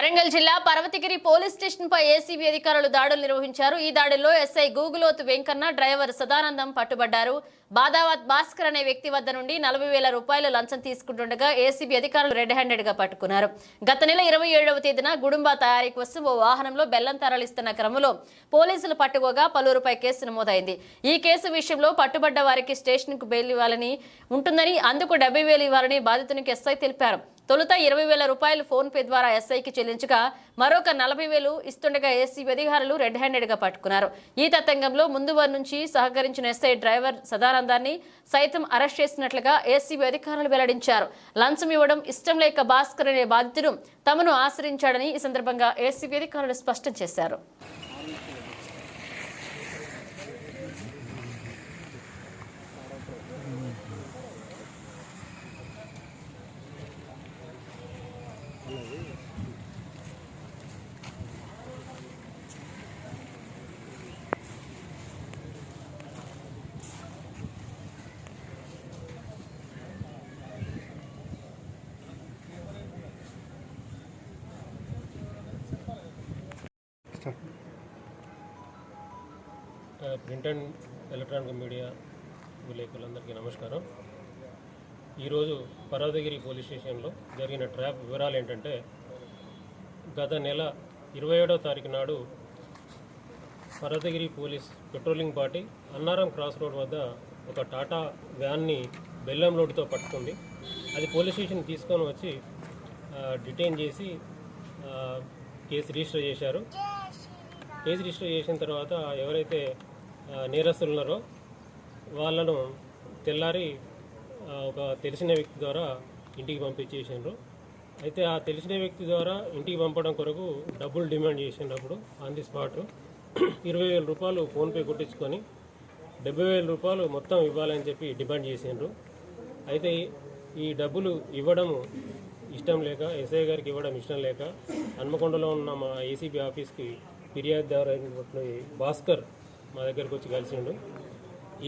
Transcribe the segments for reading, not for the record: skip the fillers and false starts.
వరంగల్ జిల్లా Parvathagiri police station పై ACB అధికారులు దాడులు నిర్వహించారు. ఈ దాడుల్లో ఎస్ఐ గూగులోతు వెంకన్న, డ్రైవర్ సదానందం పట్టుబడ్డారు. బాదావత్ భాస్కర్ అనే వ్యక్తి వద్ద నుండి 40,000 రూపాయలు లంచం తీసుకుంటుండగా ఏసీబీ అధికారులు రెడ్ హ్యాండెడ్ గా పట్టుకున్నారు. గత నెల 27వ తేదీన గుడుంబా తయారీ కోసం ఓ వాహనంలో బెల్లం తరలిస్తున్న క్రమంలో పోలీసులు పట్టుకోగా పలువురుపై కేసు నమోదైంది. ఈ కేసు విషయంలో పట్టుబడ్డ వారికి స్టేషన్ కు బెయిల్ ఇవ్వాలని ఉంటుందని, అందుకు 70,000 ఇవ్వాలని బాధితునికి ఎస్ఐ తెలిపారు. తొలుత 20,000 రూపాయలు ఫోన్ పే ద్వారా ఎస్ఐకి చెల్లించగా మరొక 40,000 ఇస్తుండగా ఏసీబీ అధికారులు రెడ్ హ్యాండెడ్ గా పట్టుకున్నారు. ఈ తతంగంలో ముందు నుంచి సహకరించిన ఎస్ఐ డ్రైవర్ సదానందాన్ని సైతం అరెస్ట్ చేసినట్లుగా ఏసీబీ అధికారులు వెల్లడించారు. లంచం ఇవ్వడం ఇష్టం లేక భాస్కర్ అనే బాధితుడు తమను ఆశ్రయించాడని ఈ సందర్భంగా ఏసీబీ అధికారులు స్పష్టం చేశారు. ప్రింట్ అండ్ ఎలక్ట్రానిక్ మీడియా విలేకరులందరికీ నమస్కారం. ఈరోజు పర్వతగిరి పోలీస్ స్టేషన్లో జరిగిన ట్రాప్ వివరాలు ఏంటంటే, గత నెల 27వ తారీఖు నాడు Parvathagiri police patrolling party Annaram cross road వద్ద ఒక టాటా వ్యాన్ని బెల్లం లోడ్తో పట్టుకుంది. అది పోలీస్ స్టేషన్ తీసుకొని వచ్చి డిటైన్ చేసి కేసు రిజిస్టర్ చేశారు. కేసు రిజిస్టర్ చేసిన తర్వాత ఎవరైతే నేరస్తులు ఉన్నారో వాళ్ళను తెల్లారి ఒక తెలిసిన వ్యక్తి ద్వారా ఇంటికి పంపించేసారు. అయితే ఆ తెలిసిన వ్యక్తి ద్వారా ఇంటికి పంపడం కొరకు డబ్బులు డిమాండ్ చేసినప్పుడు ఆన్ ది స్పాట్ 20,000 రూపాయలు ఫోన్పే కొట్టించుకొని 70,000 రూపాయలు మొత్తం ఇవ్వాలని చెప్పి డిమాండ్ చేసిండ్రు. అయితే ఈ డబ్బులు ఇవ్వడం ఇష్టం లేక, ఎస్ఐ గారికి ఇవ్వడం ఇష్టం లేక హన్మకొండలో ఉన్న మా ఏసీబీ ఆఫీస్కి ఫిర్యాదుదారు అయినటువంటి భాస్కర్ మా దగ్గరకు వచ్చి కలిసిండు.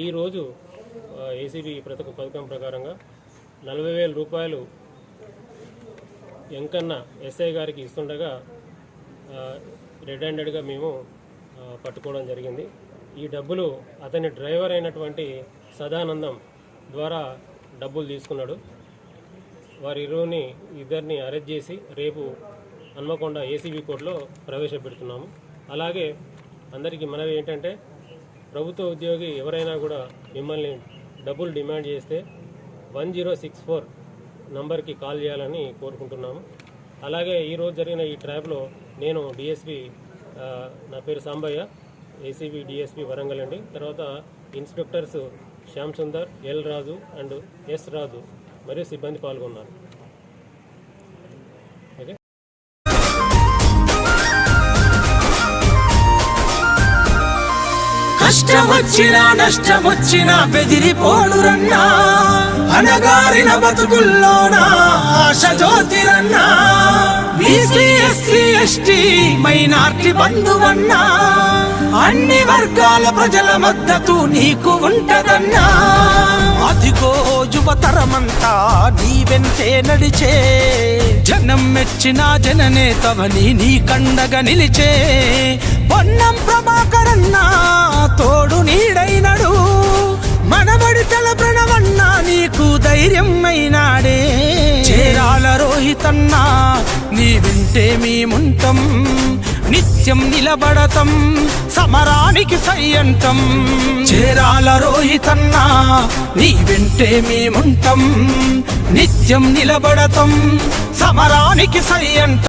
ఈరోజు ఏసీబీ పథకం ప్రకారంగా 40,000 రూపాయలు వెంకన్న ఎస్ఐ గారికి ఇస్తుండగా రెడ్ హ్యాండెడ్గా మేము పట్టుకోవడం జరిగింది. ఈ డబ్బులు అతని డ్రైవర్ అయినటువంటి సదానందం ద్వారా డబ్బులు తీసుకున్నాడు. ఇద్దరిని అరెస్ట్ చేసి రేపు హన్మకొండ ఏసీబీ కోర్టులో ప్రవేశపెడుతున్నాము. అలాగే అందరికీ మనవి ఏంటంటే, ప్రభుత్వ ఉద్యోగి ఎవరైనా కూడా మిమ్మల్ని డబ్బులు డిమాండ్ చేస్తే 1064 నంబర్కి కాల్ చేయాలని కోరుకుంటున్నాము. అలాగే ఈరోజు జరిగిన ఈ ట్రాప్లో నేను డిఎస్పీ, నా పేరు సాంబయ్య, ఏసీబీ డిఎస్పీ వరంగల్ అండి. తర్వాత inspectors Shyam Sundar, L Raju and S Raju మరియు సిబ్బంది పాల్గొన్నారు. ఓకే. కష్టమొచ్చినా నష్టమొచ్చినా బెదిరిపోడురన్నా, అనగారిన బతుకుల్లోనా ఆశ జ్యోతిరన్నా, బీసీ ఎస్సీ ఎస్టీ మైనార్టీ బంధువన్నా, అన్ని వర్గాల ప్రజల మద్దతు నీకు ఉంటదన్నా. అదిగో యువతరమంతా నీ వెంటే నడిచే, జనం మెచ్చిన జననేతవని నీ కండగా నిలిచే పొన్నం ప్రభాకరన్నా తోడు నీడైనడు, మనబడి తల ప్రణవన్నా నీకు ధైర్యం అయినాడే. చేరాల రోహితన్నా నీ వింటే మేముంటాం, నిత్యం నిలబడతం సమరానికి సయ్యంతం. చేరాల రోహితన్నా నీ వింటే మేముంటాం, నిత్యం నిలబడతం సమరానికి సయ్యంతం.